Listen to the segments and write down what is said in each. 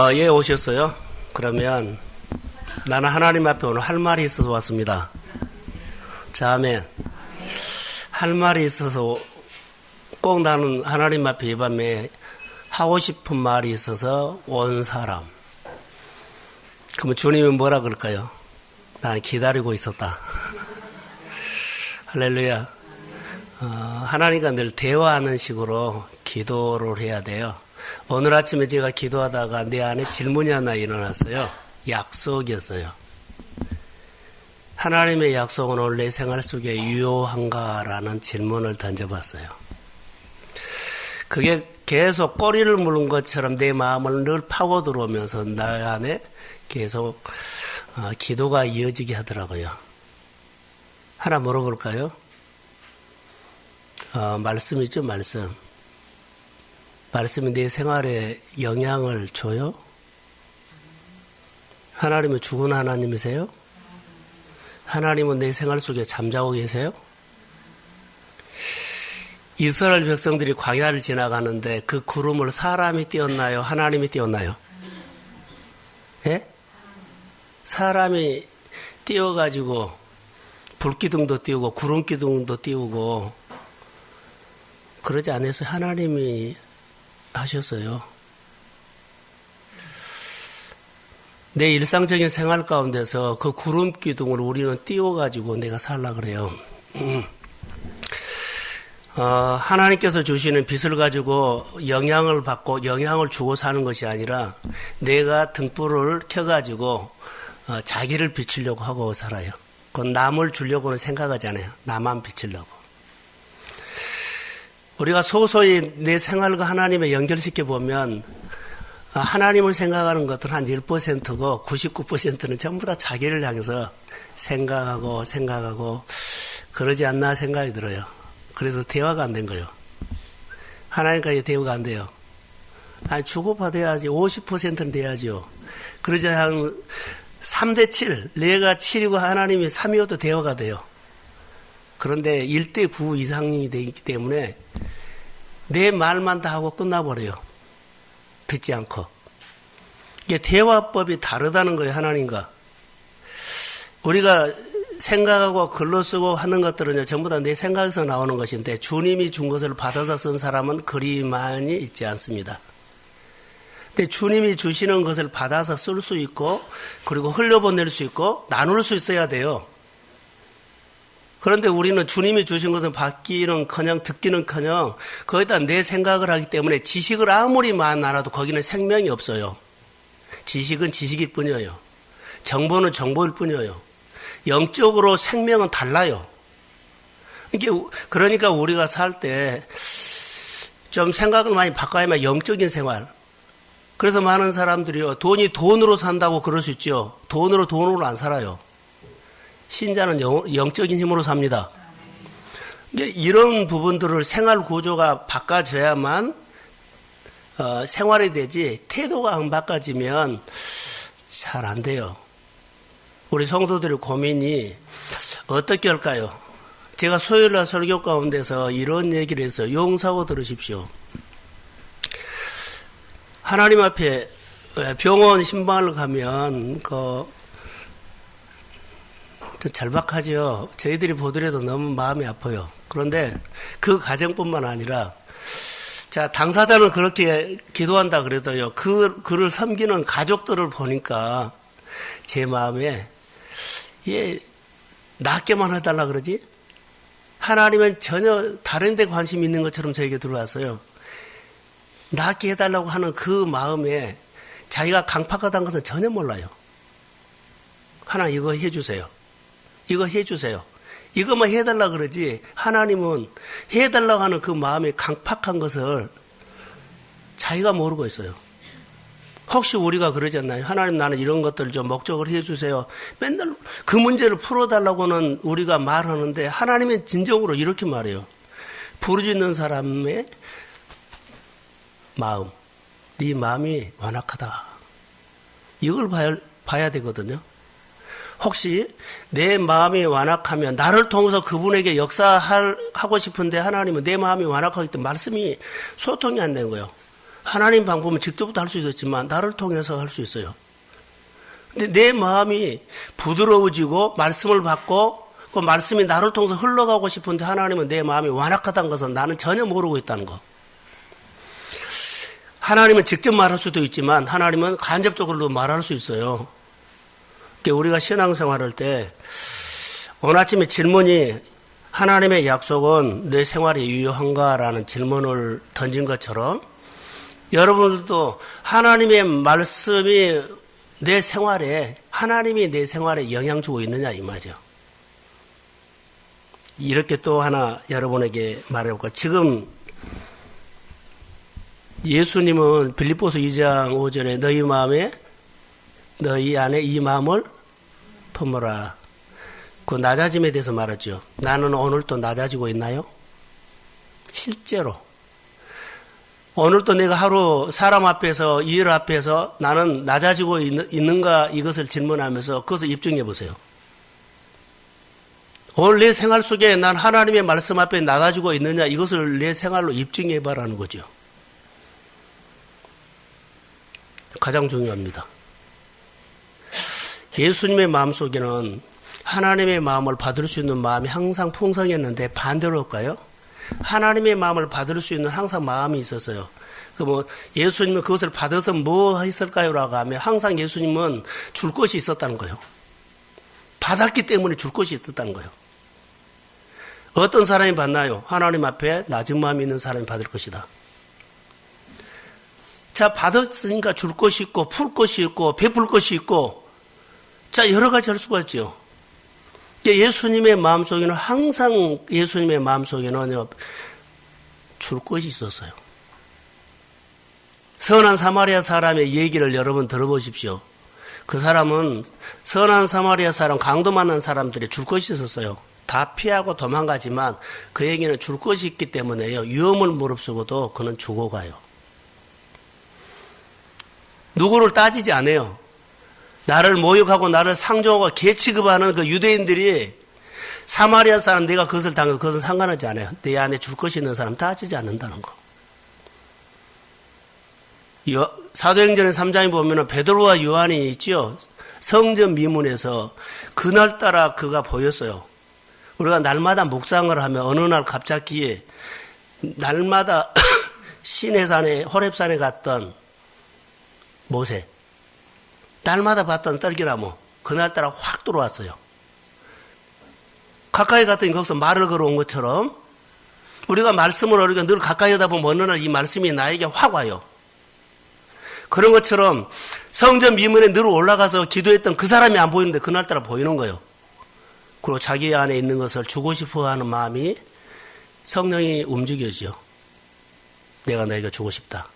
예, 오셨어요? 그러면 나는 하나님 앞에 오늘 할 말이 있어서 왔습니다. 자, 아멘. 할 말이 있어서 꼭 나는 하나님 앞에 이 밤에 하고 싶은 말이 있어서 온 사람. 그러면 주님이 뭐라 그럴까요? 나는 기다리고 있었다. 할렐루야. 하나님과 늘 대화하는 식으로 기도를 해야 돼요. 오늘 아침에 제가 기도하다가 내 안에 질문이 하나 일어났어요. 약속이었어요. 하나님의 약속은 오늘 내 생활 속에 유효한가라는 질문을 던져봤어요. 그게 계속 꼬리를 무는 것처럼 내 마음을 늘 파고 들어오면서 나 안에 계속 기도가 이어지게 하더라고요. 하나 물어볼까요? 말씀이죠, 말씀. 말씀이 내 생활에 영향을 줘요? 하나님은 죽은 하나님이세요? 하나님은 내 생활 속에 잠자고 계세요? 이스라엘 백성들이 광야를 지나가는데 그 구름을 사람이 띄웠나요? 하나님이 띄웠나요? 예? 사람이 띄워가지고 불기둥도 띄우고 구름기둥도 띄우고 그러지 않아서 하나님이 하셨어요. 내 일상적인 생활 가운데서 그 구름기둥을 우리는 띄워가지고 내가 살라 그래요. 하나님께서 주시는 빛을 가지고 영향을 받고 영향을 주고 사는 것이 아니라 내가 등불을 켜가지고 자기를 비추려고 하고 살아요. 그건 남을 주려고는 생각하지 않아요. 나만 비추려고. 우리가 소소히 내 생활과 하나님을 연결시켜 보면 하나님을 생각하는 것들은 한 1%고 99%는 전부 다 자기를 향해서 생각하고 그러지 않나 생각이 들어요. 그래서 대화가 안 된 거예요. 하나님과의 대화가 안 돼요. 아니, 주고받아야지. 50%는 돼야죠. 그러지 한 3대7, 내가 7이고 하나님이 3이어도 대화가 돼요. 그런데 1대9 이상이 되기 때문에 내 말만 다 하고 끝나버려요. 듣지 않고. 이게 대화법이 다르다는 거예요, 하나님과. 우리가 생각하고 글로 쓰고 하는 것들은요, 전부 다 내 생각에서 나오는 것인데, 주님이 준 것을 받아서 쓴 사람은 그리만이 있지 않습니다. 근데 주님이 주시는 것을 받아서 쓸 수 있고, 그리고 흘려보낼 수 있고, 나눌 수 있어야 돼요. 그런데 우리는 주님이 주신 것을 받기는커녕 듣기는커녕 거기다 내 생각을 하기 때문에 지식을 아무리 많아도 거기는 생명이 없어요. 지식은 지식일 뿐이에요. 정보는 정보일 뿐이에요. 영적으로 생명은 달라요. 그러니까 우리가 살 때 좀 생각을 많이 바꿔야 하면 영적인 생활. 그래서 많은 사람들이요, 돈이 돈으로 산다고 그럴 수 있죠. 돈으로 안 살아요. 신자는 영적인 힘으로 삽니다. 이런 부분들을 생활 구조가 바꿔져야만 생활이 되지, 태도가 안 바꿔지면 잘 안 돼요. 우리 성도들의 고민이 어떻게 할까요? 제가 수요일날 설교 가운데서 이런 얘기를 했어요. 용서하고 들으십시오. 하나님 앞에 병원 신방을 가면 좀 절박하죠. 저희들이 보더라도 너무 마음이 아파요. 그런데 그 가정뿐만 아니라, 자, 당사자는 그렇게 기도한다 그래도요, 그를 섬기는 가족들을 보니까 제 마음에, 낫게만 해달라 그러지? 하나님은 전혀 다른 데 관심이 있는 것처럼 저에게 들어왔어요. 낫게 해달라고 하는 그 마음에 자기가 강팍하다는 것은 전혀 몰라요. 하나님 이거 해주세요. 이거 해주세요. 이것만 해달라 그러지, 하나님은 해달라고 하는 그 마음이 강팍한 것을 자기가 모르고 있어요. 혹시 우리가 그러지 않나요? 하나님, 나는 이런 것들을 좀 목적을 해주세요. 맨날 그 문제를 풀어달라고는 우리가 말하는데, 하나님은 진정으로 이렇게 말해요. 부르짖는 사람의 마음, 네 마음이 완악하다. 이걸 봐야 되거든요. 혹시 내 마음이 완악하면 나를 통해서 그분에게 역사하고 싶은데 하나님은 내 마음이 완악하기 때문에 말씀이 소통이 안 되는 거예요. 하나님 방법은 직접부터 할 수 있었지만 나를 통해서 할 수 있어요. 근데 내 마음이 부드러워지고 말씀을 받고 그 말씀이 나를 통해서 흘러가고 싶은데 하나님은 내 마음이 완악하다는 것은 나는 전혀 모르고 있다는 거. 하나님은 직접 말할 수도 있지만 하나님은 간접적으로도 말할 수 있어요. 그러니까 우리가 신앙생활할 때 오늘 아침에 질문이 하나님의 약속은 내 생활에 유효한가라는 질문을 던진 것처럼 여러분들도 하나님의 말씀이 내 생활에 하나님이 내 생활에 영향 주고 있느냐 이 말이죠. 이렇게 또 하나 여러분에게 말해볼까. 지금 예수님은 빌립보서 2장 5절에 너희 안에 이 마음을 품어라. 그 낮아짐에 대해서 말했죠. 나는 오늘도 낮아지고 있나요? 실제로. 오늘도 내가 하루 사람 앞에서 일 앞에서 나는 낮아지고 있는가 이것을 질문하면서 그것을 입증해 보세요. 오늘 내 생활 속에 난 하나님의 말씀 앞에 낮아지고 있느냐 이것을 내 생활로 입증해 봐라는 거죠. 가장 중요합니다. 예수님의 마음속에는 하나님의 마음을 받을 수 있는 마음이 항상 풍성했는데 반대로 할까요? 하나님의 마음을 받을 수 있는 항상 마음이 있었어요. 예수님은 그것을 받아서 뭐 했을까요? 라고 하면 항상 예수님은 줄 것이 있었다는 거예요. 받았기 때문에 줄 것이 있었다는 거예요. 어떤 사람이 받나요? 하나님 앞에 낮은 마음이 있는 사람이 받을 것이다. 자, 받았으니까 줄 것이 있고, 풀 것이 있고, 베풀 것이 있고, 자, 여러 가지 할 수가 있죠. 예수님의 마음속에는 항상 예수님의 마음속에는 줄 것이 있었어요. 선한 사마리아 사람의 얘기를 여러분 들어보십시오. 그 사람은 선한 사마리아 사람, 강도 만난 사람들이 줄 것이 있었어요. 다 피하고 도망가지만 그에게는 줄 것이 있기 때문에요. 위험을 무릅쓰고도 그는 주고 가요. 누구를 따지지 않아요. 나를 모욕하고 나를 상종하고 개취급하는 그 유대인들이 사마리아 사람 내가 그것을 당해도 그것은 상관하지 않아요. 내 안에 줄 것이 있는 사람 따지지 않는다는 거. 사도행전의 3장에 보면 베드로와 요한이 있죠. 성전 미문에서 그날따라 그가 보였어요. 우리가 날마다 묵상을 하면 어느 날 갑자기 날마다 시내산에 호렙산에 갔던 모세 날마다 봤던 떨기나무 그날따라 확 들어왔어요. 가까이 갔더니 거기서 말을 걸어온 것처럼 우리가 말씀을 우리가 늘 가까이 하다 보면 어느 날 이 말씀이 나에게 확 와요. 그런 것처럼 성전 미문에 늘 올라가서 기도했던 그 사람이 안 보이는데 그날따라 보이는 거예요. 그리고 자기 안에 있는 것을 주고 싶어 하는 마음이 성령이 움직여지죠. 내가 너에게 주고 싶다.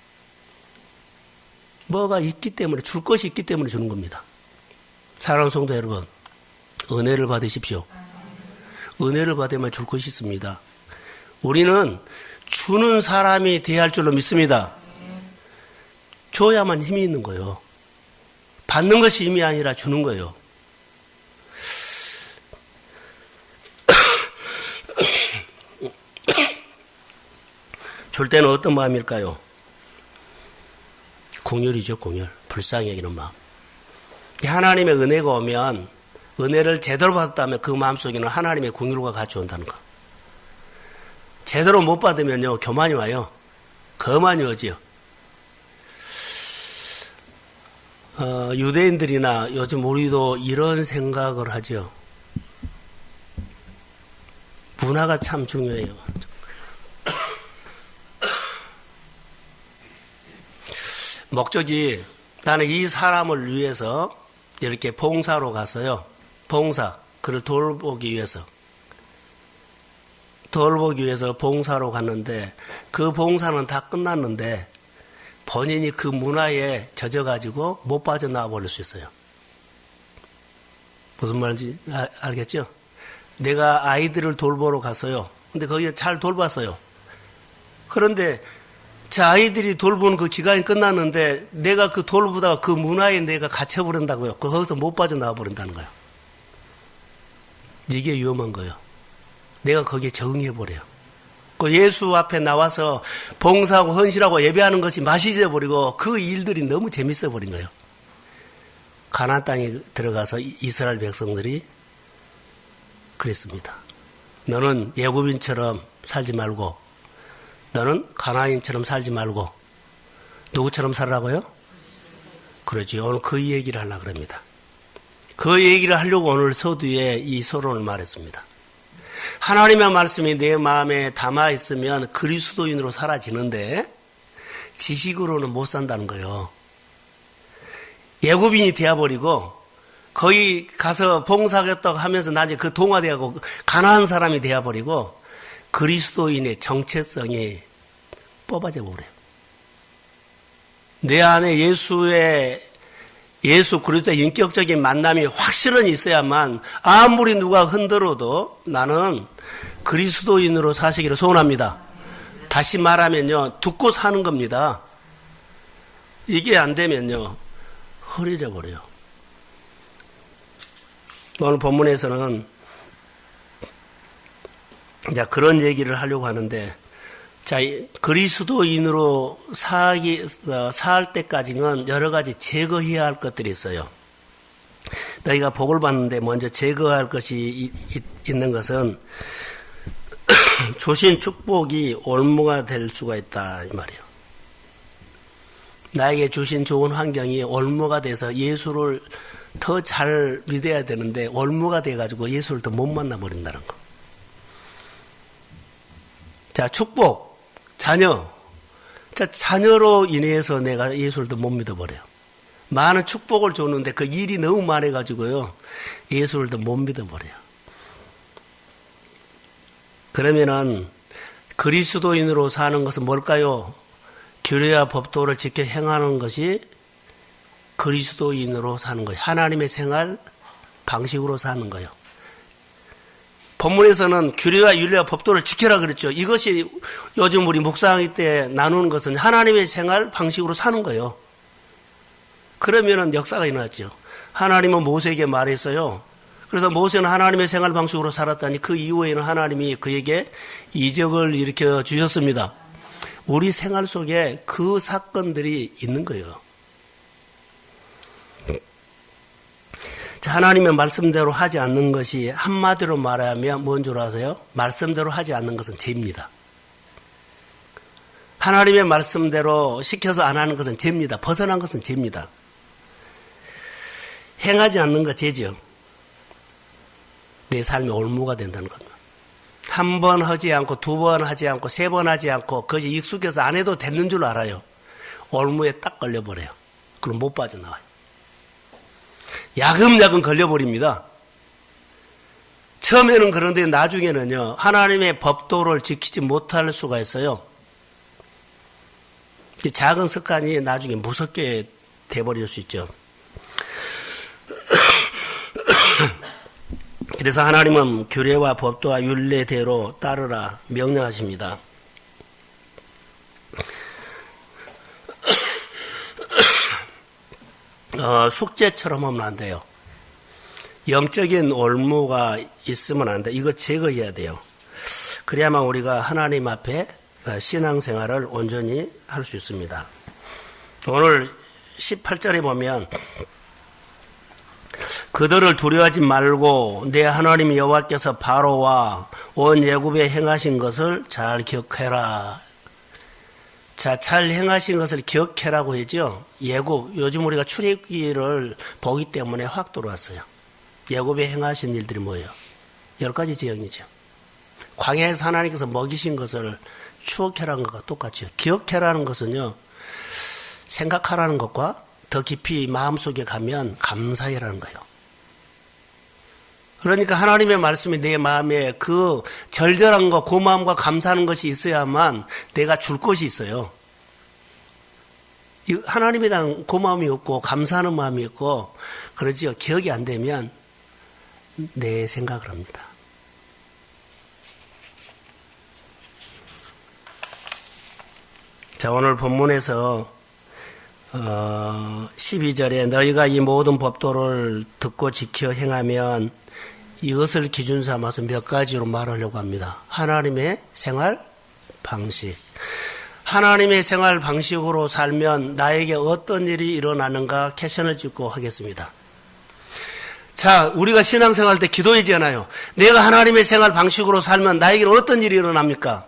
뭐가 있기 때문에, 줄 것이 있기 때문에 주는 겁니다. 사랑하는 성도 여러분, 은혜를 받으십시오. 은혜를 받으면 줄 것이 있습니다. 우리는 주는 사람이 돼야 할 줄로 믿습니다. 줘야만 힘이 있는 거예요. 받는 것이 힘이 아니라 주는 거예요. 줄 때는 어떤 마음일까요? 공열이죠, 공열. 불쌍히 여기는 마음. 하나님의 은혜가 오면, 은혜를 제대로 받았다면 그 마음속에는 하나님의 공열과 같이 온다는 거. 제대로 못 받으면요, 교만이 와요. 거만이 오지요. 유대인들이나 요즘 우리도 이런 생각을 하죠. 문화가 참 중요해요. 목적이 나는 이 사람을 위해서 이렇게 봉사로 갔어요. 봉사, 그를 돌보기 위해서. 돌보기 위해서 봉사로 갔는데 그 봉사는 다 끝났는데 본인이 그 문화에 젖어가지고 못 빠져나와 버릴 수 있어요. 무슨 말인지 알겠죠? 내가 아이들을 돌보러 갔어요. 근데 거기에 잘 돌봤어요. 그런데 제 아이들이 돌보는 그 기간이 끝났는데 내가 그 돌보다가 그 문화에 내가 갇혀버린다고요. 거기서 못 빠져나와 버린다는 거예요. 이게 위험한 거예요. 내가 거기에 적응해버려요. 그 예수 앞에 나와서 봉사하고 헌신하고 예배하는 것이 맛이 져버리고 그 일들이 너무 재밌어 버린 거예요. 가나안 땅에 들어가서 이스라엘 백성들이 그랬습니다. 너는 애굽인처럼 살지 말고 너는 가나안인처럼 살지 말고 누구처럼 살라고요? 그러지. 오늘 그 얘기를 하려고 합니다. 그 얘기를 하려고 오늘 서두에 이 서론을 말했습니다. 하나님의 말씀이 내 마음에 담아 있으면 그리스도인으로 사라지는데 지식으로는 못 산다는 거예요. 애굽인이 되어버리고 거기 가서 봉사하겠다고 하면서 나중에 그 동화되고 가난한 사람이 되어버리고 그리스도인의 정체성이 뽑아져 버려요. 내 안에 예수 그리스도의 인격적인 만남이 확실히 있어야만 아무리 누가 흔들어도 나는 그리스도인으로 사시기를 소원합니다. 다시 말하면요, 듣고 사는 겁니다. 이게 안 되면요, 흐려져 버려요. 오늘 본문에서는 이제 그런 얘기를 하려고 하는데, 자, 그리스도인으로 살 때까지는 여러 가지 제거해야 할 것들이 있어요. 너희가 복을 받는데 먼저 제거할 것이 있는 것은 주신 축복이 올무가 될 수가 있다, 이 말이에요. 나에게 주신 좋은 환경이 올무가 돼서 예수를 더 잘 믿어야 되는데 올무가 돼가지고 예수를 더 못 만나버린다는 거. 자, 축복, 자녀. 자, 자녀로 인해서 내가 예수를 더 못 믿어버려요. 많은 축복을 줬는데 그 일이 너무 많아가지고요, 예수를 더 못 믿어버려요. 그러면은 그리스도인으로 사는 것은 뭘까요? 규례와 법도를 지켜 행하는 것이 그리스도인으로 사는 거예요. 하나님의 생활 방식으로 사는 거예요. 본문에서는 규례와 율례와 법도를 지켜라 그랬죠. 이것이 요즘 우리 묵상할 때 나누는 것은 하나님의 생활 방식으로 사는 거예요. 그러면은 역사가 일어났죠. 하나님은 모세에게 말했어요. 그래서 모세는 하나님의 생활 방식으로 살았다니 그 이후에는 하나님이 그에게 이적을 일으켜 주셨습니다. 우리 생활 속에 그 사건들이 있는 거예요. 자, 하나님의 말씀대로 하지 않는 것이 한마디로 말하면 뭔 줄 아세요? 말씀대로 하지 않는 것은 죄입니다. 하나님의 말씀대로 시켜서 안 하는 것은 죄입니다. 벗어난 것은 죄입니다. 행하지 않는 것 죄죠. 내 삶의 올무가 된다는 겁니다. 한 번 하지 않고 두 번 하지 않고 세 번 하지 않고 그것이 익숙해서 안 해도 되는 줄 알아요. 올무에 딱 걸려버려요. 그럼 못 빠져나와요. 야금야금 걸려버립니다. 처음에는 그런데 나중에는요, 하나님의 법도를 지키지 못할 수가 있어요. 작은 습관이 나중에 무섭게 돼버릴 수 있죠. 그래서 하나님은 규례와 법도와 율례대로 따르라 명령하십니다. 숙제처럼 하면 안 돼요. 영적인 올무가 있으면 안 돼. 이거 제거해야 돼요. 그래야만 우리가 하나님 앞에 신앙생활을 온전히 할 수 있습니다. 오늘 18절에 보면 그들을 두려워하지 말고 내 하나님 여호와께서 바로와 온 애굽에 행하신 것을 잘 기억해라. 자, 잘 행하신 것을 기억해라고 했죠. 애굽, 요즘 우리가 출애굽기를 보기 때문에 확 들어왔어요. 애굽에 행하신 일들이 뭐예요? 10가지 지형이죠. 광야에서 하나님께서 먹이신 것을 추억해라는 것과 똑같죠. 기억해라는 것은요, 생각하라는 것과 더 깊이 마음속에 가면 감사해라는 거예요. 그러니까 하나님의 말씀이 내 마음에 그 절절한 것, 고마움과 감사하는 것이 있어야만 내가 줄 것이 있어요. 하나님에 대한 고마움이 없고 감사하는 마음이 없고 그러지요. 기억이 안 되면 내 생각을 합니다. 자, 오늘 본문에서 12절에 너희가 이 모든 법도를 듣고 지켜 행하면 이것을 기준 삼아서 몇 가지로 말하려고 합니다. 하나님의 생활 방식. 하나님의 생활 방식으로 살면 나에게 어떤 일이 일어나는가 캐션을 짓고 하겠습니다. 자, 우리가 신앙생활 때 기도하잖아요. 내가 하나님의 생활 방식으로 살면 나에게는 어떤 일이 일어납니까?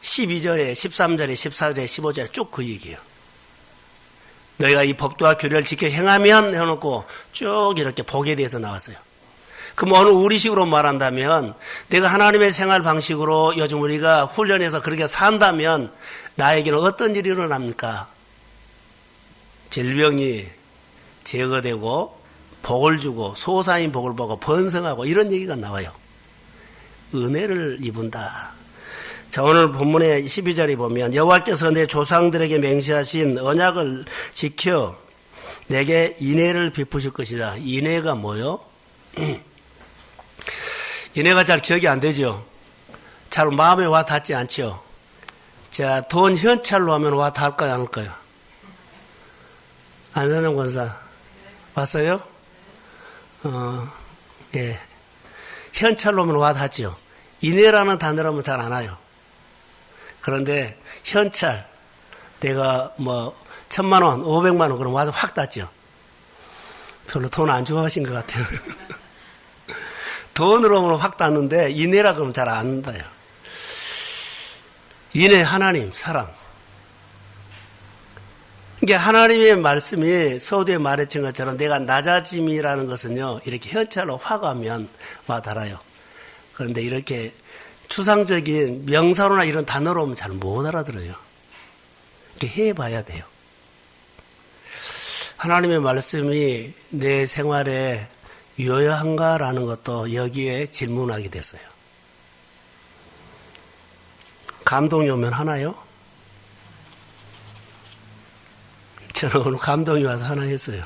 12절에, 13절에, 14절에, 15절에 쭉 그 얘기예요. 너희가 이 법도와 규례를 지켜 행하면 해놓고 쭉 이렇게 복에 대해서 나왔어요. 그럼 오늘 우리식으로 말한다면 내가 하나님의 생활 방식으로 요즘 우리가 훈련해서 그렇게 산다면 나에게는 어떤 일이 일어납니까? 질병이 제거되고 복을 주고 소사인 복을 보고 번성하고 이런 얘기가 나와요. 은혜를 입은다. 자, 오늘 본문의 12절에 보면 여호와께서 내 조상들에게 맹세하신 언약을 지켜 내게 인애를 베푸실 것이다. 인애가 뭐요? 인애가 잘 기억이 안 되죠. 잘 마음에 와 닿지 않죠. 자, 돈 현찰로 하면 와 닿을까요, 안 할까요? 안선영 권사 왔어요? 예. 현찰로 하면 와 닿죠. 인애라는 단어로 하면 잘 안 와요. 그런데 현찰, 내가 뭐 1,000만 원, 500만 원 그럼 와서 확 닿죠. 별로 돈 안 좋아하신 것 같아요. 돈으로 하면 확 닿는데 인애라 그러면 잘 안 닿아요. 인애, 하나님, 사랑. 이게 하나님의 말씀이 서두에 말했던 것처럼 내가 낮아짐이라는 것은요, 이렇게 현찰로 확 하면 와 닿아요. 그런데 이렇게 추상적인 명사로나 이런 단어로 하면 잘 못 알아들어요. 이렇게 해봐야 돼요. 하나님의 말씀이 내 생활에 유효한가라는 것도 여기에 질문하게 됐어요. 감동이 오면 하나요? 저는 오늘 감동이 와서 하나 했어요.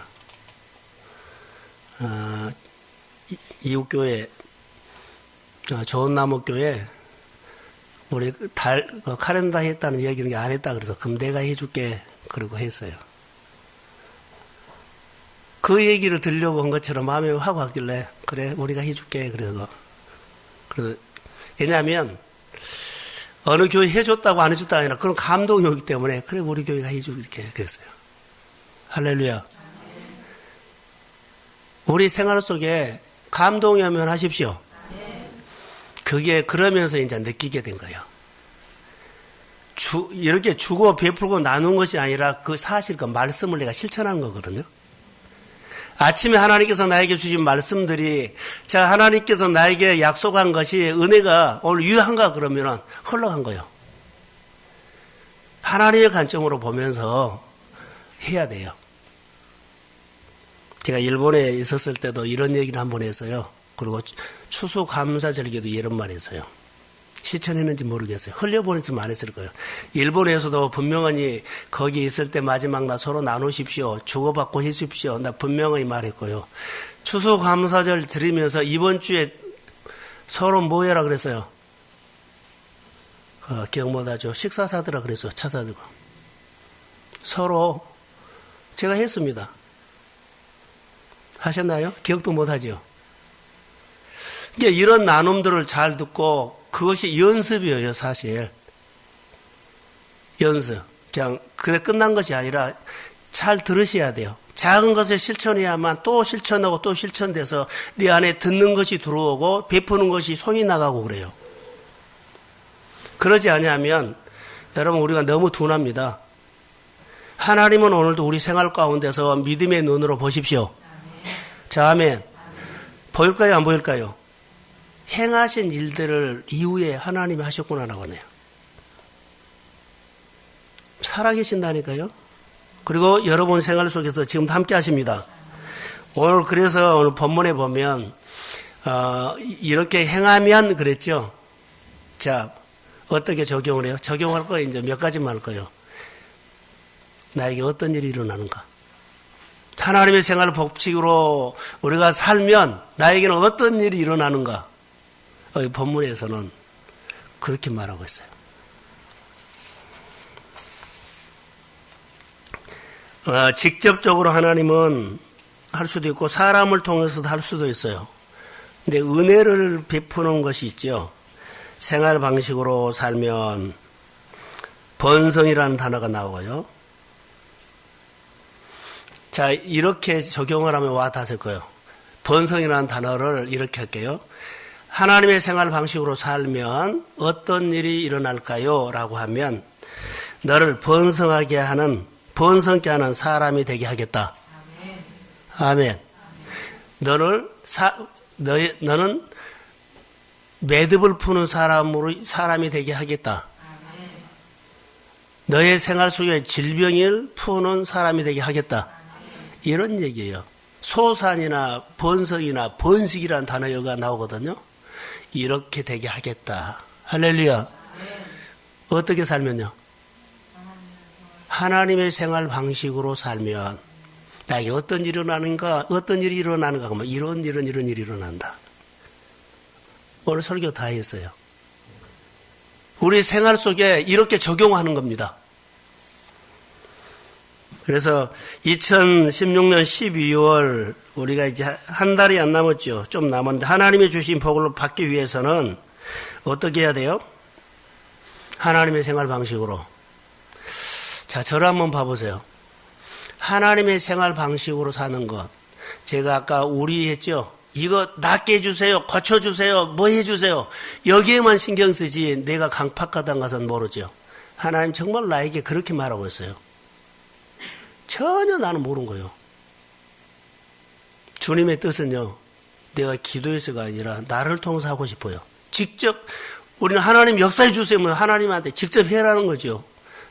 이웃교회, 좋은나무교회, 우리 카렌다 했다는 얘기는 안 했다 그래서 그럼 내가 해줄게 그러고 했어요. 그 얘기를 들으려고 한 것처럼 마음에 확 왔길래 그래 우리가 해줄게 그래서 왜냐하면 어느 교회 해줬다고 안 해줬다 아니라 그런 감동이 오기 때문에 그래 우리 교회가 해줄게 그랬어요. 할렐루야. 우리 생활 속에 감동이 오면 하십시오. 그게 그러면서 이제 느끼게 된 거예요. 이렇게 주고 베풀고 나눈 것이 아니라 그 사실 그 말씀을 내가 실천하는 거거든요. 아침에 하나님께서 나에게 주신 말씀들이 자 하나님께서 나에게 약속한 것이 은혜가 오늘 유효한가 그러면 흘러간 거예요. 하나님의 관점으로 보면서 해야 돼요. 제가 일본에 있었을 때도 이런 얘기를 한번 했어요. 그리고 추수감사절기도 이런 말 했어요. 실천했는지 모르겠어요. 흘려보냈으면 안 했을 거예요. 일본에서도 분명히 거기 있을 때 마지막 나 서로 나누십시오. 주고받고 해주십시오. 나 분명히 말했고요. 추수감사절 드리면서 이번 주에 서로 뭐 해라 그랬어요? 기억 못하죠. 식사 사드라 그랬어요. 차 사들고. 서로 제가 했습니다. 하셨나요? 기억도 못하죠. 이게 이런 나눔들을 잘 듣고 그것이 연습이에요, 사실. 연습. 그냥 그래 끝난 것이 아니라 잘 들으셔야 돼요. 작은 것을 실천해야만 또 실천하고 또 실천돼서 네 안에 듣는 것이 들어오고 베푸는 것이 손이 나가고 그래요. 그러지 않으면 여러분 우리가 너무 둔합니다. 하나님은 오늘도 우리 생활 가운데서 믿음의 눈으로 보십시오. 자, 아멘. 보일까요, 안 보일까요? 행하신 일들을 이후에 하나님이 하셨구나라고 하네요. 살아계신다니까요. 그리고 여러분 생활 속에서 지금 함께 하십니다. 오늘 그래서 오늘 본문에 보면 이렇게 행하면 그랬죠. 자, 어떻게 적용을 해요? 적용할 거 이제 몇 가지만 할 거예요. 나에게 어떤 일이 일어나는가? 하나님의 생활 법칙으로 우리가 살면 나에게는 어떤 일이 일어나는가? 본문에서는 그렇게 말하고 있어요. 직접적으로 하나님은 할 수도 있고 사람을 통해서도 할 수도 있어요. 근데 은혜를 베푸는 것이 있죠. 생활 방식으로 살면 번성이라는 단어가 나오고요. 자, 이렇게 적용을 하면 와 닿을 거예요. 번성이라는 단어를 이렇게 할게요. 하나님의 생활 방식으로 살면 어떤 일이 일어날까요? 라고 하면 너를 번성하게 하는, 번성케 하는 사람이 되게 하겠다. 아멘. 너는 매듭을 푸는 사람이 되게 하겠다. 너의 생활 속에 질병을 푸는 사람이 되게 하겠다. 이런 얘기예요. 소산이나 번성이나 번식이라는 단어가 나오거든요. 이렇게 되게 하겠다. 할렐루야. 어떻게 살면요? 하나님의 생활 방식으로 살면 나에게 어떤 일이 일어나는가 그러면 이런 일이 일어난다. 오늘 설교 다 했어요. 우리 생활 속에 이렇게 적용하는 겁니다. 그래서 2016년 12월 우리가 이제 한 달이 안 남았죠. 좀 남았는데 하나님이 주신 복을 받기 위해서는 어떻게 해야 돼요? 하나님의 생활 방식으로. 자, 저를 한번 봐보세요. 하나님의 생활 방식으로 사는 것. 제가 아까 우리 했죠. 이거 낫게 해주세요. 고쳐주세요. 뭐 해주세요. 여기에만 신경 쓰지 내가 강팍하단 것은 모르죠. 하나님 정말 나에게 그렇게 말하고 있어요. 전혀 나는 모르는 거예요. 주님의 뜻은요. 내가 기도해서가 아니라 나를 통해서 하고 싶어요. 직접 우리는 하나님 역사해 주세요. 하나님한테 직접 해라는 거죠.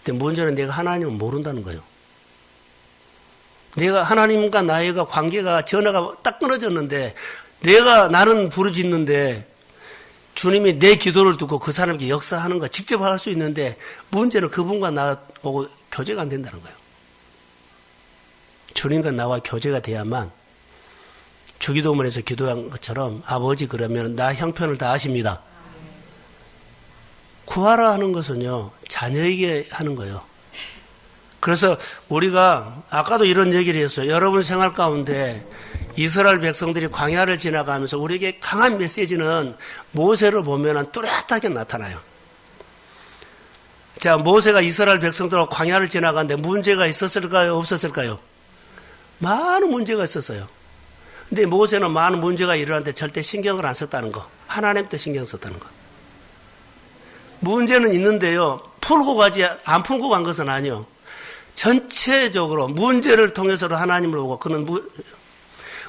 근데 문제는 내가 하나님을 모른다는 거예요. 내가 하나님과 나의가 관계가 전화가 딱 끊어졌는데 나는 부르짖는데 주님이 내 기도를 듣고 그 사람에게 역사하는 거 직접 할 수 있는데 문제는 그분과 나하고 교제가 안 된다는 거예요. 주님과 나와 교제가 돼야만 주기도문에서 기도한 것처럼 아버지 그러면 나 형편을 다 아십니다. 구하라 하는 것은요. 자녀에게 하는 거예요. 그래서 우리가 아까도 이런 얘기를 했어요. 여러분 생활 가운데 이스라엘 백성들이 광야를 지나가면서 우리에게 강한 메시지는 모세를 보면 뚜렷하게 나타나요. 자, 모세가 이스라엘 백성들하고 광야를 지나가는데 문제가 있었을까요? 없었을까요? 많은 문제가 있었어요. 근데 모세는 많은 문제가 일어났는데 절대 신경을 안 썼다는 거. 하나님한테 신경 썼다는 거. 문제는 있는데요. 안 풀고 간 것은 아니요. 전체적으로 문제를 통해서도 하나님을 보고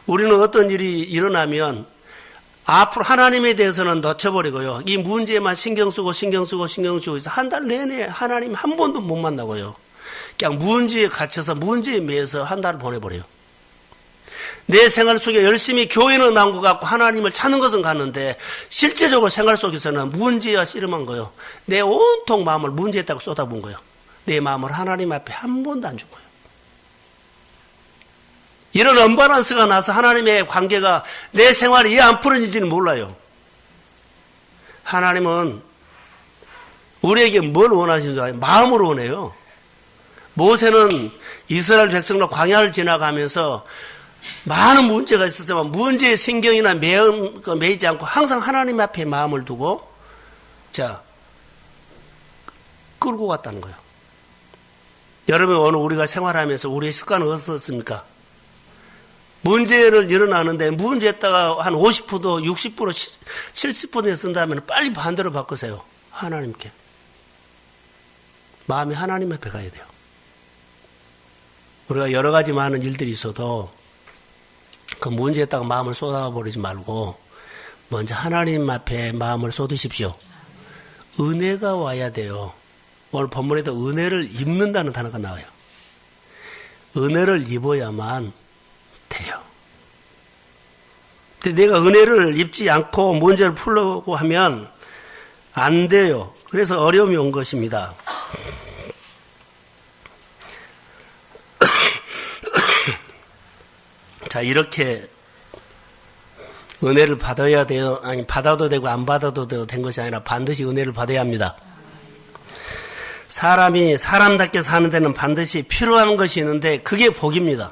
우리는 어떤 일이 일어나면 앞으로 하나님에 대해서는 놓쳐버리고요. 이 문제에만 신경 쓰고 있어. 한 달 내내 하나님 한 번도 못 만나고요. 그냥 문제에 갇혀서 문제에 매여서 한 달을 보내버려요. 내 생활 속에 열심히 교회는 나온 것 같고 하나님을 찾는 것은 갔는데 실제적으로 생활 속에서는 문제와 씨름한 거예요. 내 온통 마음을 문제에다가 쏟아부은 거예요. 내 마음을 하나님 앞에 한 번도 안 준 거예요. 이런 언밸런스가 나서 하나님의 관계가 내 생활이 왜 안 풀어지지는 몰라요. 하나님은 우리에게 뭘 원하시는 줄 알아요? 마음으로 원해요. 모세는 이스라엘 백성과 광야를 지나가면서 많은 문제가 있었지만 문제의 신경이나 매이지 않고 항상 하나님 앞에 마음을 두고 끌고 갔다는 거예요. 여러분 오늘 우리가 생활하면서 우리의 습관은 어떻습니까? 문제를 일어나는데 문제에다가 한 50%, 60%, 70% 쓴다면 빨리 반대로 바꾸세요. 하나님께. 마음이 하나님 앞에 가야 돼요. 우리가 여러 가지 많은 일들이 있어도 그 문제에다가 마음을 쏟아버리지 말고 먼저 하나님 앞에 마음을 쏟으십시오. 은혜가 와야 돼요. 오늘 본문에도 은혜를 입는다는 단어가 나와요. 은혜를 입어야만 돼요. 근데 내가 은혜를 입지 않고 문제를 풀려고 하면 안 돼요. 그래서 어려움이 온 것입니다. 자, 이렇게 은혜를 받아야 돼요. 아니, 받아도 되고 안 받아도 된 것이 아니라 반드시 은혜를 받아야 합니다. 사람이 사람답게 사는 데는 반드시 필요한 것이 있는데 그게 복입니다.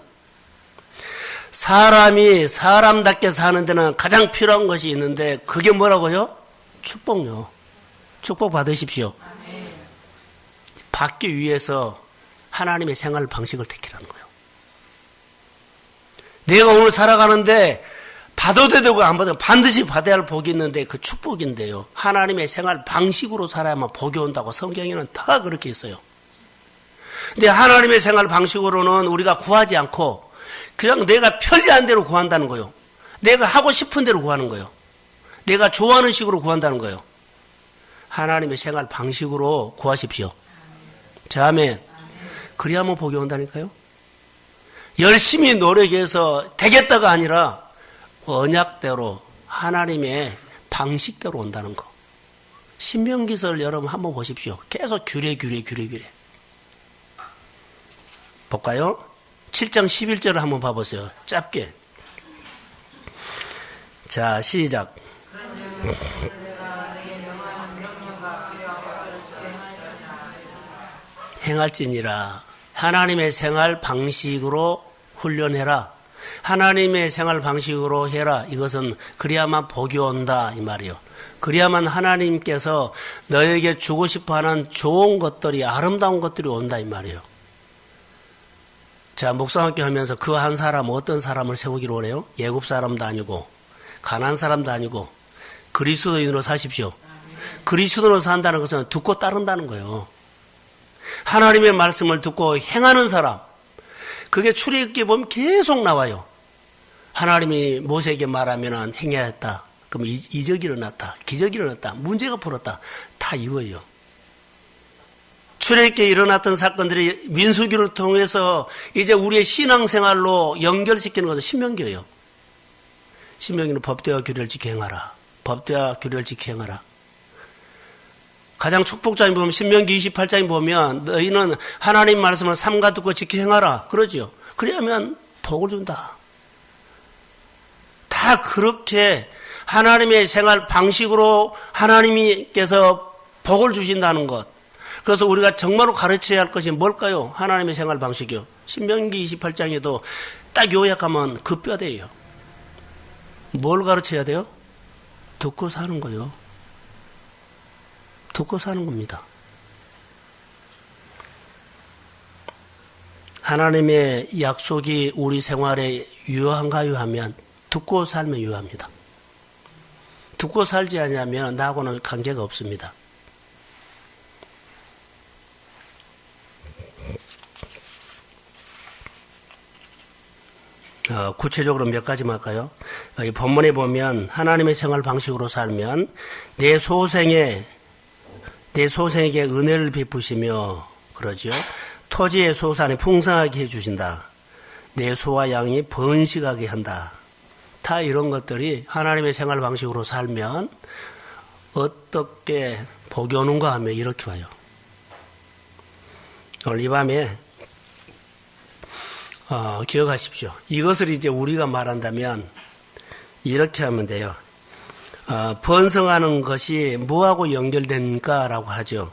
사람이 사람답게 사는 데는 가장 필요한 것이 있는데 그게 뭐라고요? 축복요. 축복 받으십시오. 받기 위해서 하나님의 생활 방식을 택하라는 거예요. 내가 오늘 살아가는데 받아도 되고 안 받아도 반드시 받아야 할 복이 있는데 그 축복인데요. 하나님의 생활 방식으로 살아야만 복이 온다고 성경에는 다 그렇게 있어요. 근데 하나님의 생활 방식으로는 우리가 구하지 않고 그냥 내가 편리한 대로 구한다는 거예요. 내가 하고 싶은 대로 구하는 거예요. 내가 좋아하는 식으로 구한다는 거예요. 하나님의 생활 방식으로 구하십시오. 자, 아멘. 그래야만 복이 온다니까요. 열심히 노력해서 되겠다가 아니라 언약대로 하나님의 방식대로 온다는 거. 신명기서를 여러분 한번 보십시오. 계속 규례. 볼까요? 7장 11절을 한번 봐보세요. 짧게. 자, 시작. 행할지니라. 하나님의 생활 방식으로 훈련해라. 하나님의 생활 방식으로 해라. 이것은 그래야만 복이 온다 이 말이에요. 그래야만 하나님께서 너에게 주고 싶어하는 좋은 것들이 아름다운 것들이 온다 이 말이에요. 자, 묵상학교 하면서 그 한 사람 어떤 사람을 세우기로 원해요? 예굽 사람도 아니고 가나안 사람도 아니고 그리스도인으로 사십시오. 그리스도인으로 산다는 것은 듣고 따른다는 거예요. 하나님의 말씀을 듣고 행하는 사람. 그게 출애굽기에 보면 계속 나와요. 하나님이 모세에게 말하면 행해야 했다. 그럼 이적이 일어났다. 기적이 일어났다. 문제가 풀었다. 다 이거예요. 출애굽기에 일어났던 사건들이 민수기를 통해서 이제 우리의 신앙생활로 연결시키는 것은 신명기예요. 신명기는 법대와 규례를 지켜 행하라. 법대와 규례를 지켜 행하라. 가장 축복자인 보면 신명기 28장에 보면 너희는 하나님 말씀을 삼가 듣고 지켜 행하라. 그러죠. 그래야면 복을 준다. 다 그렇게 하나님의 생활 방식으로 하나님께서 복을 주신다는 것. 그래서 우리가 정말로 가르쳐야 할 것이 뭘까요? 하나님의 생활 방식이요. 신명기 28장에도 딱 요약하면 그 뼈대예요. 뭘 가르쳐야 돼요? 듣고 사는 거요. 듣고 사는 겁니다. 하나님의 약속이 우리 생활에 유효한가요 하면 듣고 살면 유효합니다. 듣고 살지 않으면 나하고는 관계가 없습니다. 구체적으로 몇 가지만 할까요? 이 본문에 보면 하나님의 생활 방식으로 살면 내 소생에게 은혜를 베푸시며 그러죠. 토지의 소산에 풍성하게 해주신다. 내 소와 양이 번식하게 한다. 다 이런 것들이 하나님의 생활 방식으로 살면 어떻게 복이 오는가 하면 이렇게 와요. 오늘 이 밤에 기억하십시오. 이것을 이제 우리가 말한다면 이렇게 하면 돼요. 번성하는 것이 뭐하고 연결된가라고 하죠.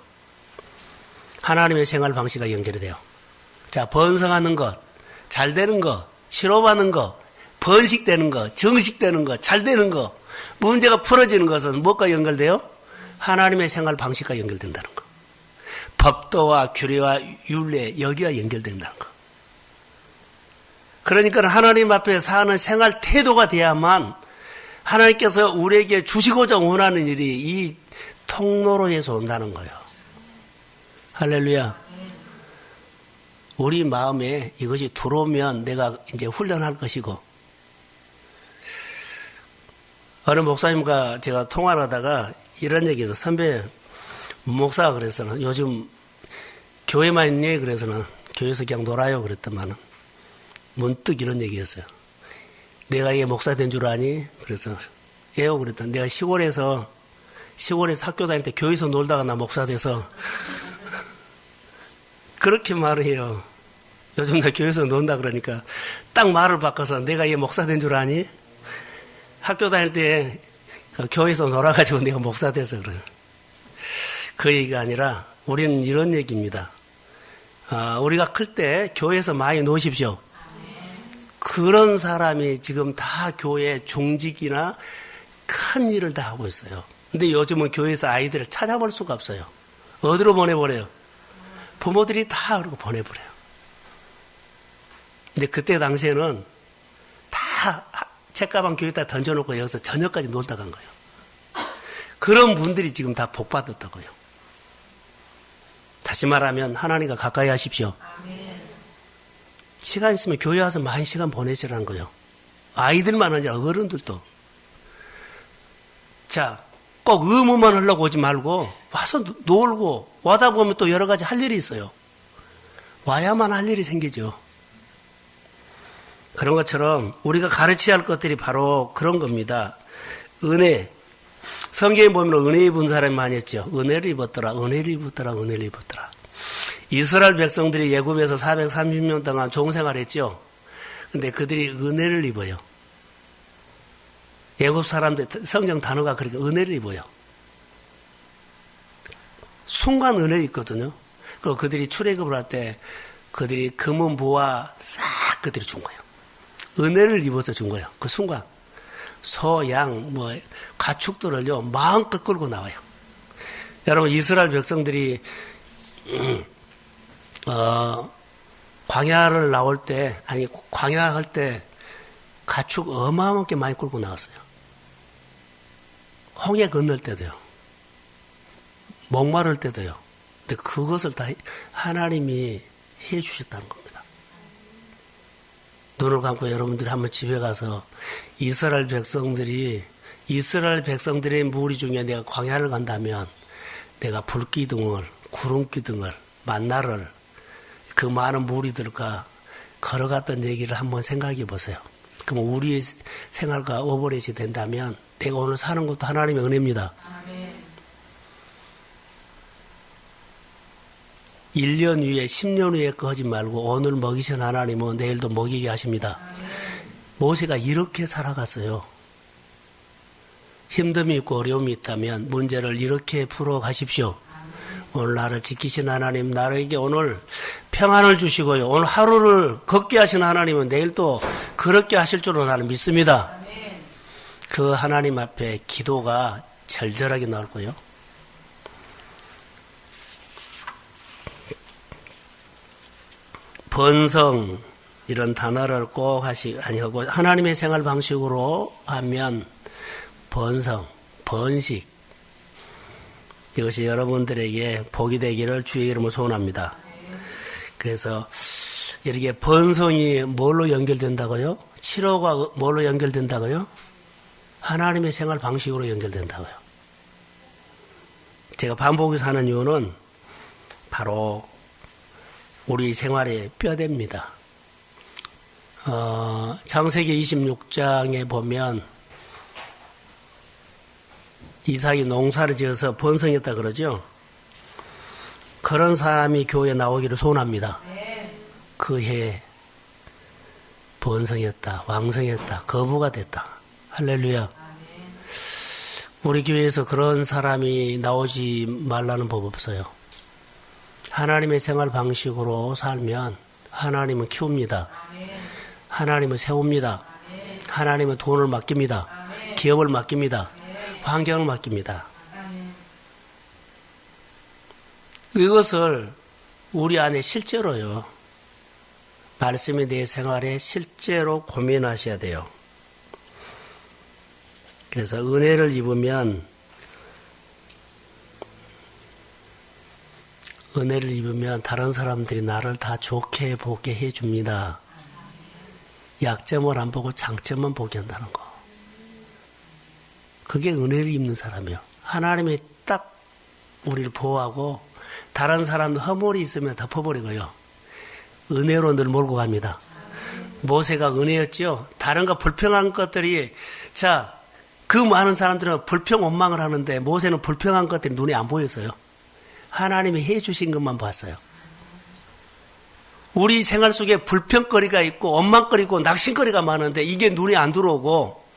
하나님의 생활 방식과 연결이 돼요. 자, 번성하는 것, 잘 되는 것, 치료받는 것, 번식되는 것, 정식되는 것, 잘 되는 것, 문제가 풀어지는 것은 무엇과 연결돼요? 하나님의 생활 방식과 연결된다는 것. 법도와 규례와 율례, 여기와 연결된다는 것. 그러니까 하나님 앞에 사는 생활 태도가 돼야만 하나님께서 우리에게 주시고자 원하는 일이 이 통로로 해서 온다는 거예요. 할렐루야. 우리 마음에 이것이 들어오면 내가 이제 훈련할 것이고. 어느 목사님과 제가 통화를 하다가 이런 얘기해서 선배 목사가 그래서는 요즘 교회만 있니? 그래서는 교회에서 그냥 놀아요. 그랬더만은 문득 이런 얘기했어요. 내가 이게 목사 된 줄 아니? 그래서 예요 그랬더니 내가 시골에서 학교 다닐 때 교회에서 놀다가 나 목사 돼서 그렇게 말을 해요. 요즘 나 교회에서 논다 그러니까 딱 말을 바꿔서 내가 이게 목사 된 줄 아니? 학교 다닐 때 교회에서 놀아가지고 내가 목사 돼서 그래요. 그 얘기가 아니라 우리는 이런 얘기입니다. 우리가 클 때 교회에서 많이 노십시오. 그런 사람이 지금 다 교회 종직이나 큰 일을 다 하고 있어요. 근데 요즘은 교회에서 아이들을 찾아볼 수가 없어요. 어디로 보내버려요? 부모들이 다 그러고 보내버려요. 근데 그때 당시에는 다 책가방 교회에다 던져놓고 여기서 저녁까지 놀다 간 거예요. 그런 분들이 지금 다 복 받았다고요. 다시 말하면 하나님과 가까이 하십시오. 시간 있으면 교회 와서 많이 시간 보내시라는 거예요. 아이들만 아니라 어른들도. 자, 꼭 의무만 하려고 오지 말고 와서 놀고 와다 보면 또 여러 가지 할 일이 있어요. 와야만 할 일이 생기죠. 그런 것처럼 우리가 가르쳐야 할 것들이 바로 그런 겁니다. 은혜. 성경에 보면 은혜 입은 사람이 많이 했죠. 은혜를 입었더라, 은혜를 입었더라, 은혜를 입었더라. 이스라엘 백성들이 예굽에서 430년 동안 종생활을 했죠. 근데 그들이 은혜를 입어요. 예굽 사람들 성경 단어가 그렇게 은혜를 입어요. 순간 은혜 있거든요. 그들이 출애굽을 할 때 그들이 금은 보화 싹 그들이 준 거예요. 은혜를 입어서 준 거예요. 그 순간 소, 양, 가축들을요 마음껏 끌고 나와요. 여러분 이스라엘 백성들이 광야를 나올 때 광야 할 때 가축 어마어마하게 많이 끌고 나왔어요. 홍해 건널 때도요. 목마를 때도요. 근데 그것을 다 하나님이 해 주셨다는 겁니다. 눈을 감고 여러분들이 한번 집에 가서 이스라엘 백성들의 무리 중에 내가 광야를 간다면 내가 불기둥을, 구름기둥을, 만나를 그 많은 무리들과 걸어갔던 얘기를 한번 생각해 보세요. 그럼 우리의 생활과 오버레이지 된다면 내가 오늘 사는 것도 하나님의 은혜입니다. 아멘. 1년 후에 10년 후에 거 하지 말고 오늘 먹이신 하나님은 내일도 먹이게 하십니다. 아멘. 모세가 이렇게 살아갔어요. 힘듦이 있고 어려움이 있다면 문제를 이렇게 풀어 가십시오. 오늘 나를 지키신 하나님, 나에게 오늘 평안을 주시고요. 오늘 하루를 걷게 하신 하나님은 내일 또 그렇게 하실 줄로 나는 믿습니다. 그 하나님 앞에 기도가 절절하게 나올 거예요. 번성 이런 단어를 꼭 아니하고 하나님의 생활 방식으로 하면 번성, 번식 이것이 여러분들에게 복이 되기를 주의 이름으로 소원합니다. 그래서 이렇게 번성이 뭘로 연결된다고요? 치료가 뭘로 연결된다고요? 하나님의 생활 방식으로 연결된다고요. 제가 반복해서 하는 이유는 바로 우리 생활의 뼈대입니다. 창세기 26장에 보면 이삭이 농사를 지어서 번성했다 그러죠. 그런 사람이 교회에 나오기를 소원합니다. 그 해에 번성했다, 왕성했다, 거부가 됐다. 할렐루야. 우리 교회에서 그런 사람이 나오지 말라는 법 없어요. 하나님의 생활 방식으로 살면 하나님은 키웁니다. 하나님은 세웁니다. 하나님은 돈을 맡깁니다. 기업을 맡깁니다. 환경을 맡깁니다. 이것을 우리 안에 실제로요. 말씀이 내 생활에 실제로 고민하셔야 돼요. 그래서 은혜를 입으면 다른 사람들이 나를 다 좋게 보게 해줍니다. 약점을 안 보고 장점만 보게 한다는 거. 그게 은혜를 입는 사람이에요. 하나님이 딱 우리를 보호하고 다른 사람 허물이 있으면 덮어버리고요. 은혜로 늘 몰고 갑니다. 모세가 은혜였죠. 다른 거 불평한 것들이 그 많은 사람들은 불평 원망을 하는데 모세는 불평한 것들이 눈에 안 보였어요. 하나님이 해주신 것만 봤어요. 우리 생활 속에 불평거리가 있고 원망거리고 낙심거리가 많은데 이게 눈에 안 들어오고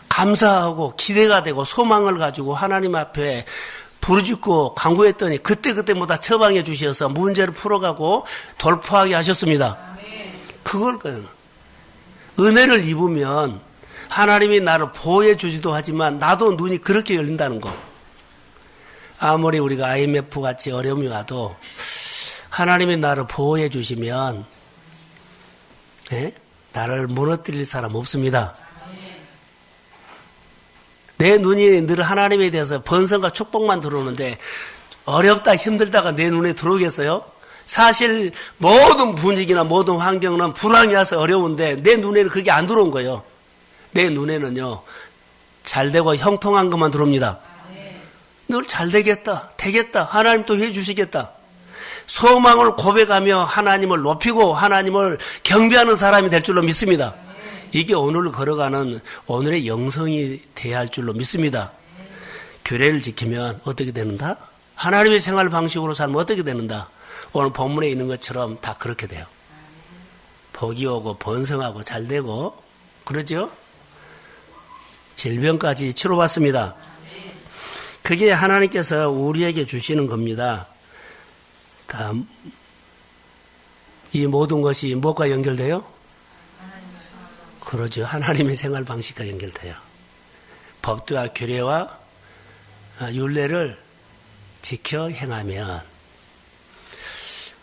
감사하고 기대가 되고 소망을 가지고 하나님 앞에 부르짖고 간구했더니 그때마다 처방해 주셔서 문제를 풀어가고 돌파하게 하셨습니다. 그걸 은혜를 입으면 하나님이 나를 보호해 주지도 하지만 나도 눈이 그렇게 열린다는 거. 아무리 우리가 IMF 같이 어려움이 와도 하나님이 나를 보호해 주시면 나를 무너뜨릴 사람 없습니다. 내 눈이 늘 하나님에 대해서 번성과 축복만 들어오는데 어렵다 힘들다가 내 눈에 들어오겠어요? 사실 모든 분위기나 모든 환경은 불황이 와서 어려운데 내 눈에는 그게 안 들어온 거예요. 내 눈에는요 잘되고 형통한 것만 들어옵니다. 늘 잘되겠다 되겠다 하나님 또 해주시겠다 소망을 고백하며 하나님을 높이고 하나님을 경배하는 사람이 될 줄로 믿습니다. 이게 오늘 걸어가는 오늘의 영성이 돼야 할 줄로 믿습니다. 규례를 지키면 어떻게 되는가? 하나님의 생활 방식으로 살면 어떻게 되는가? 오늘 본문에 있는 것처럼 다 그렇게 돼요. 복이 오고 번성하고 잘되고 그러죠? 질병까지 치료받습니다. 그게 하나님께서 우리에게 주시는 겁니다. 다음, 이 모든 것이 무엇과 연결돼요? 그러죠. 하나님의 생활 방식과 연결돼요. 법도와 규례와 율례를 지켜 행하면.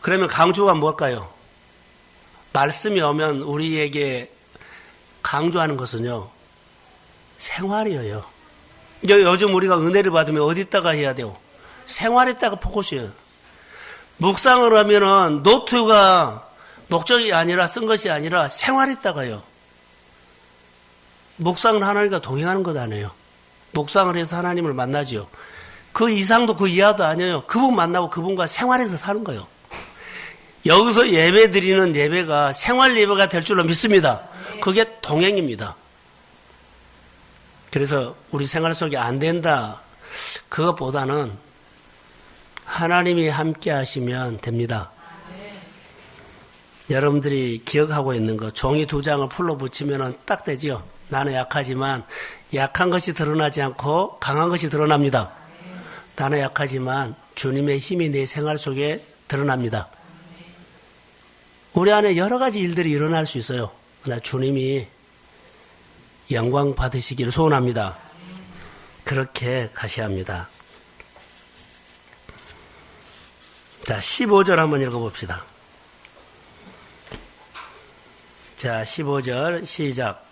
그러면 강조가 뭘까요? 말씀이 오면 우리에게 강조하는 것은요. 생활이에요. 요즘 우리가 은혜를 받으면 어디다가 해야 돼요? 생활에다가 포커스해요. 묵상을 하면은 노트가 목적이 아니라 쓴 것이 아니라 생활에다가요. 묵상은 하나님과 동행하는 것 아니에요. 묵상을 해서 하나님을 만나죠. 그 이상도 그 이하도 아니에요. 그분 만나고 그분과 생활에서 사는 거예요. 여기서 예배 드리는 예배가 생활 예배가 될 줄로 믿습니다. 그게 동행입니다. 그래서 우리 생활 속에 안 된다. 그것보다는 하나님이 함께 하시면 됩니다. 여러분들이 기억하고 있는 거 종이 2장을 풀로 붙이면 딱 되죠. 나는 약하지만 약한 것이 드러나지 않고 강한 것이 드러납니다. 나는 약하지만 주님의 힘이 내 생활 속에 드러납니다. 우리 안에 여러 가지 일들이 일어날 수 있어요. 그러나 주님이 영광 받으시기를 소원합니다. 그렇게 가셔야 합니다. 자, 15절 한번 읽어봅시다. 자, 15절 시작.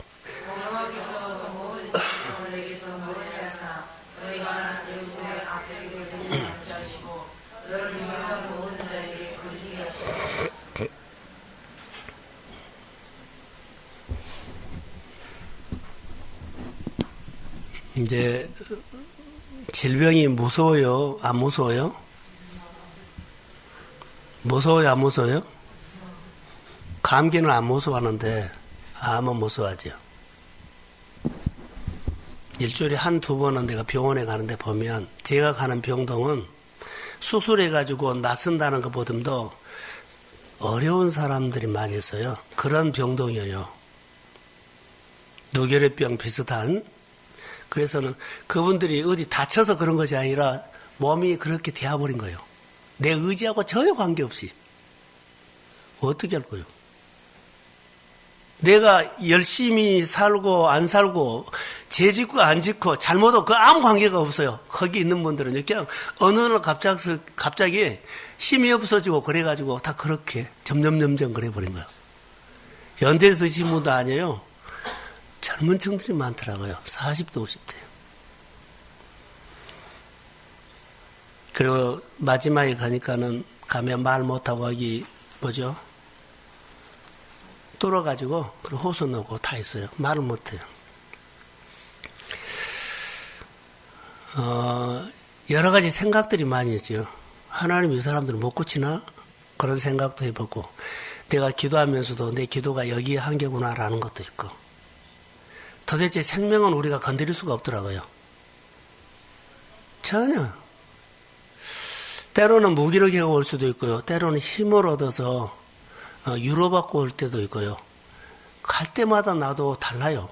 이제 질병이 무서워요? 안 무서워요? 무서워요? 안 무서워요? 감기는 안 무서워하는데 암은 무서워하죠. 일주일에 1-2번은 내가 병원에 가는데 보면 제가 가는 병동은 수술해가지고 낫는다는 것보다도 어려운 사람들이 많이 있어요. 그런 병동이에요. 뇌결핵병 비슷한. 그래서는 그분들이 어디 다쳐서 그런 것이 아니라 몸이 그렇게 되어버린 거예요. 내 의지하고 전혀 관계없이. 어떻게 할 거예요? 내가 열심히 살고 안 살고 죄 짓고 안 짓고 잘못하고 그 아무 관계가 없어요. 거기 있는 분들은 그냥 어느 날 갑자기 힘이 없어지고 그래가지고 다 그렇게 점점점점 그래버린 거예요. 연대 드신 분도 아니에요. 젊은 층들이 많더라고요. 40대, 50대. 그리고 마지막에 가면 말 못하고 여기 뭐죠? 뚫어가지고 호수 넣고 다 있어요. 말을 못해요. 여러 가지 생각들이 많이 있죠. 하나님 이 사람들을 못 고치나? 그런 생각도 해보고 내가 기도하면서도 내 기도가 여기에 한계구나라는 것도 있고 도대체 생명은 우리가 건드릴 수가 없더라고요. 전혀. 때로는 무기력해가 올 수도 있고요. 때로는 힘을 얻어서 유로받고 올 때도 있고요. 갈 때마다 나도 달라요.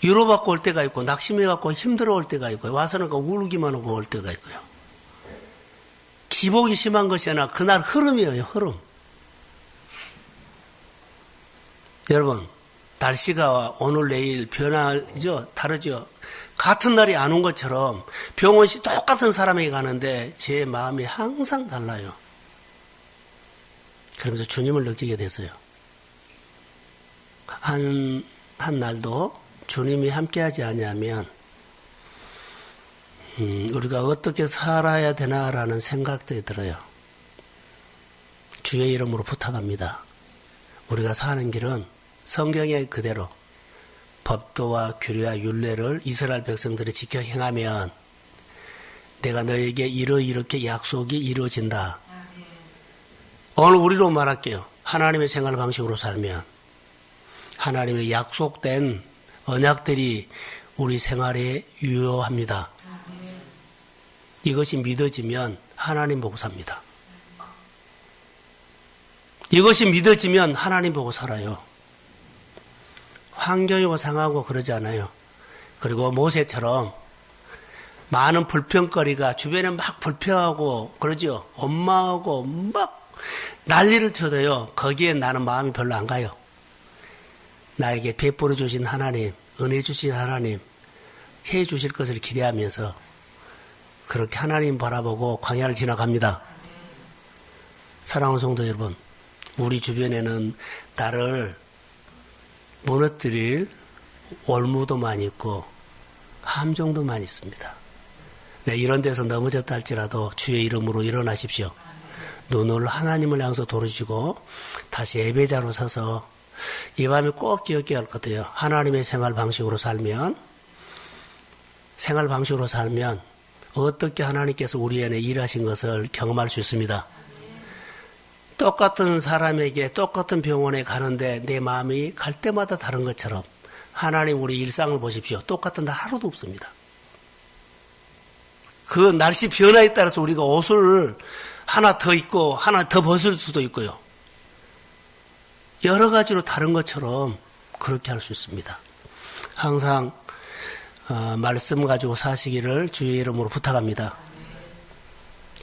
유로받고 올 때가 있고 낙심해갖고 힘들어 올 때가 있고요. 와서는 울기만 하고 올 때가 있고요. 기복이 심한 것이 아니라 그날 흐름이에요. 흐름. 여러분 날씨가 오늘 내일 변하죠? 다르죠? 같은 날이 안 온 것처럼 병원시 똑같은 사람에게 가는데 제 마음이 항상 달라요. 그러면서 주님을 느끼게 됐어요. 한 날도 주님이 함께하지 않으면 우리가 어떻게 살아야 되나라는 생각들이 들어요. 주의 이름으로 부탁합니다. 우리가 사는 길은 성경의 그대로 법도와 규례와 율례를 이스라엘 백성들이 지켜 행하면 내가 너에게 이렇게 약속이 이루어진다. 오늘 우리로 말할게요. 하나님의 생활 방식으로 살면 하나님의 약속된 언약들이 우리 생활에 유효합니다. 이것이 믿어지면 하나님 보고 삽니다. 이것이 믿어지면 하나님 보고 살아요. 환경이고 상하고 그러지 않아요. 그리고 모세처럼 많은 불평거리가 주변에 막 불평하고 그러죠. 원망하고 막 난리를 쳐도요. 거기에 나는 마음이 별로 안 가요. 나에게 베풀어 주신 하나님, 은혜 주신 하나님, 해 주실 것을 기대하면서 그렇게 하나님 바라보고 광야를 지나갑니다. 사랑하는 성도 여러분, 우리 주변에는 나를 무너뜨릴 올무도 많이 있고 함정도 많이 있습니다. 네, 이런 데서 넘어졌다 할지라도 주의 이름으로 일어나십시오. 눈을 하나님을 향해서 돌으시고 다시 예배자로 서서 이 밤에 꼭 기억해야 할 것같아요. 하나님의 생활 방식으로 살면 어떻게 하나님께서 우리 안에 일하신 것을 경험할 수 있습니다. 똑같은 사람에게 똑같은 병원에 가는데 내 마음이 갈 때마다 다른 것처럼 하나님 우리 일상을 보십시오. 똑같은 날 하루도 없습니다. 그 날씨 변화에 따라서 우리가 옷을 하나 더 입고 하나 더 벗을 수도 있고요. 여러 가지로 다른 것처럼 그렇게 할 수 있습니다. 항상 말씀 가지고 사시기를 주의 이름으로 부탁합니다.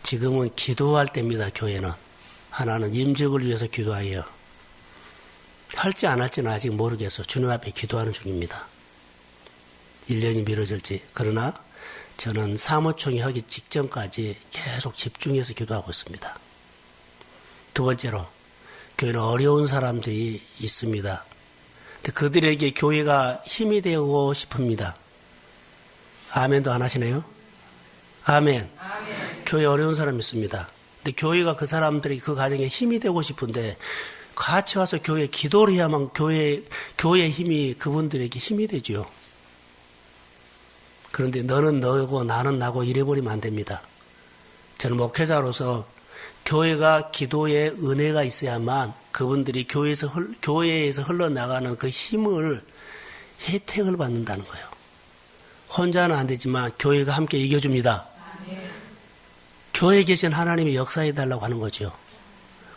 지금은 기도할 때입니다. 교회는. 하나는 임직을 위해서 기도하여 할지 안 할지는 아직 모르겠어. 주님 앞에 기도하는 중입니다. 1년이 미뤄질지. 그러나 저는 사무총회 하기 직전까지 계속 집중해서 기도하고 있습니다. 두 번째로 교회는 어려운 사람들이 있습니다. 근데 그들에게 교회가 힘이 되고 싶습니다. 아멘도 안 하시네요? 아멘. 교회 어려운 사람이 있습니다. 근데 교회가 그 사람들이 그 가정에 힘이 되고 싶은데 같이 와서 교회에 기도를 해야만 교회의 힘이 그분들에게 힘이 되죠. 그런데 너는 너고 나는 나고 이래버리면 안 됩니다. 저는 목회자로서 교회가 기도에 은혜가 있어야만 그분들이 교회에서 흘러나가는 그 힘을 혜택을 받는다는 거예요. 혼자는 안 되지만 교회가 함께 이겨줍니다. 교회에 계신 하나님이 역사해달라고 하는 거죠.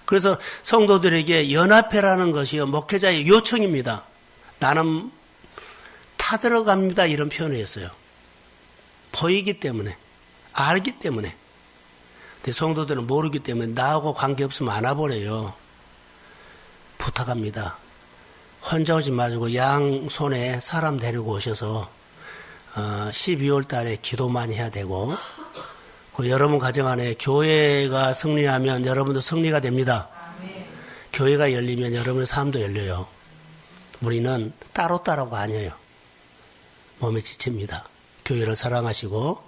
그래서 성도들에게 연합회라는 것이요 목회자의 요청입니다. 나는 타들어갑니다 이런 표현을 했어요. 보이기 때문에 알기 때문에. 근데 성도들은 모르기 때문에 나하고 관계없으면 안아버려요. 부탁합니다. 혼자 오지 마시고 양손에 사람 데리고 오셔서 12월 달에 기도 많이 해야 되고 여러분 가정 안에 교회가 승리하면 여러분도 승리가 됩니다. 교회가 열리면 여러분의 삶도 열려요. 우리는 따로따로가 아니에요. 몸에 지칩니다. 교회를 사랑하시고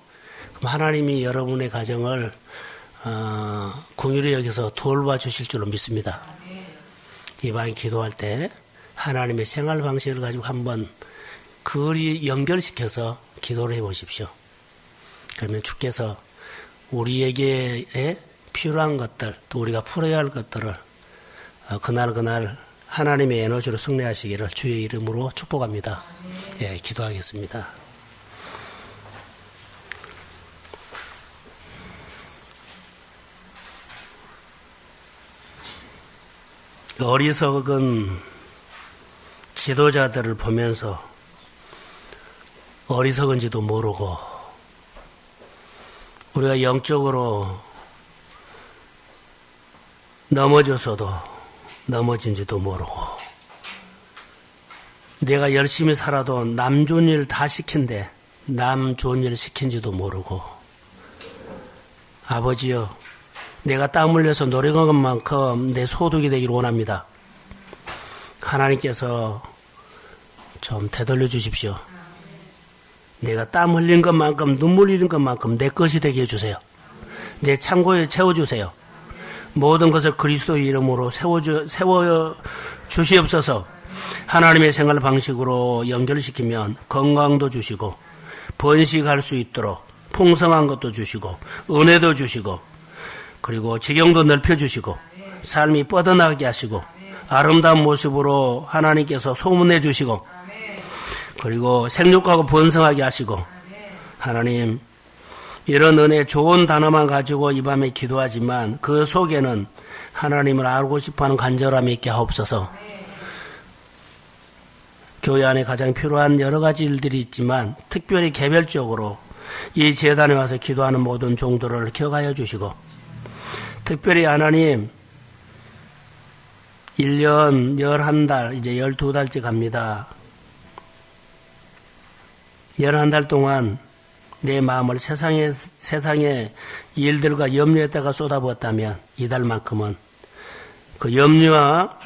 그럼 하나님이 여러분의 가정을 긍휼히 여기서 돌봐주실 줄로 믿습니다. 이晩기도할 때 하나님의 생활 방식을 가지고 한번 그리 연결시켜서 기도를 해보십시오. 그러면 주께서 우리에게 필요한 것들 또 우리가 풀어야 할 것들을 그날 하나님의 에너지로 승리하시기를 주의 이름으로 축복합니다. 예, 기도하겠습니다. 어리석은 지도자들을 보면서 어리석은지도 모르고 우리가 영적으로 넘어져서도 넘어진지도 모르고 내가 열심히 살아도 남 좋은 일 다 시킨데 남 좋은 일 시킨지도 모르고 아버지여 내가 땀 흘려서 노력한 것만큼 내 소득이 되기를 원합니다. 하나님께서 좀 되돌려 주십시오. 내가 땀 흘린 것만큼, 눈물 흘린 것만큼 내 것이 되게 해주세요. 내 창고에 채워주세요. 모든 것을 그리스도의 이름으로 세워 주시옵소서. 하나님의 생활 방식으로 연결시키면 건강도 주시고 번식할 수 있도록 풍성한 것도 주시고 은혜도 주시고 그리고 지경도 넓혀주시고 삶이 뻗어나가게 하시고 아름다운 모습으로 하나님께서 소문내 주시고 그리고 생육하고 번성하게 하시고 하나님 이런 은혜 좋은 단어만 가지고 이 밤에 기도하지만 그 속에는 하나님을 알고 싶어하는 간절함이 있게 하옵소서. 교회 안에 가장 필요한 여러 가지 일들이 있지만 특별히 개별적으로 이 재단에 와서 기도하는 모든 종들을 기억하여 주시고 특별히 하나님 1년 11달 이제 12달째 갑니다. 11달 동안 내 마음을 세상의 일들과 염려에다가 쏟아부었다면 이달만큼은 그 염려와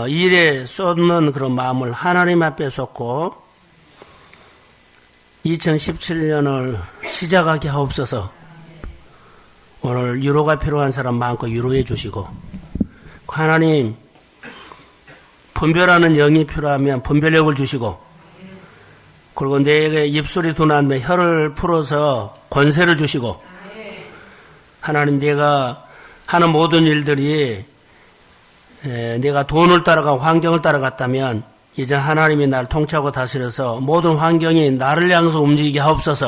일에 쏟는 그런 마음을 하나님 앞에 쏟고 2017년을 시작하게 하옵소서. 오늘 위로가 필요한 사람 마음껏 위로해 주시고 하나님 분별하는 영이 필요하면 분별력을 주시고 그리고 내게 입술이 둔한데 혀를 풀어서 권세를 주시고 하나님 내가 하는 모든 일들이 내가 돈을 따라가 환경을 따라갔다면 이제 하나님이 날 통치하고 다스려서 모든 환경이 나를 향해서 움직이게 하옵소서.